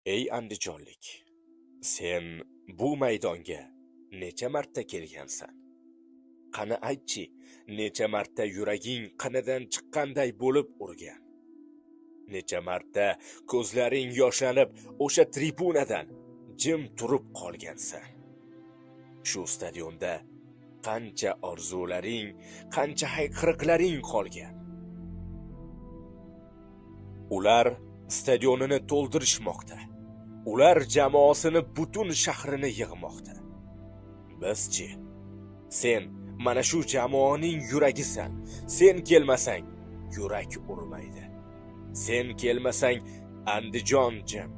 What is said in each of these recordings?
Ey andijonlik, sen bu maydonga necha marta kelgansan? Qani aytchi, necha marta yuraging qinidan chiqqanday bo'lib urgan? Necha marta ko'zlaring yoshlanib o'sha tribunadan jim turib qolgansan? Shu stadionda qancha orzularing, qancha hayqiriqlaring qolgan? Ular stadionini to'ldirishmoqda. Ular jamoasini butun shahrini yig'moqda. Bizchi? Sen mana shu jamoaning yuragisan. Sen kelmasang, yurak urmaydi. Sen kelmasang, Andijon jim.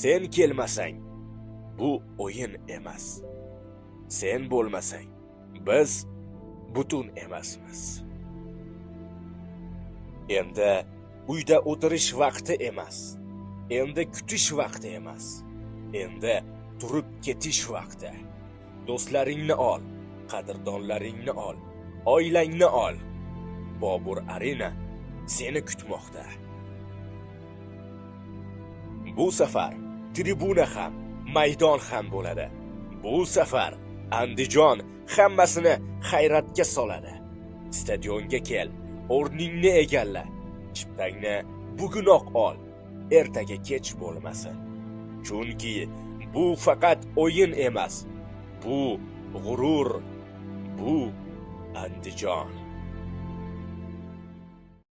Sen kelmasang, bu o'yin emas. Sen bo'lmasang, biz butun emasmiz. Endi uyda o'tirish vaqti emas. Endi kutish vaqti emas. Endi turib ketish vaqti. Do'stlaringni ol, qadrdonlaringni ol, oilangni ol. Bobur Arena seni kutmoqda. Bu safar tribuna ham, maydon ham bo'ladi. Bu safar Andijon hammasini hayratga soladi. Stadionga kel, o'rningni egalla. Chiptangni bugunoq ol, ertaga kech bo'lmasin. Chunki bu faqat o'yin emas. Bu g'urur, bu Andijon.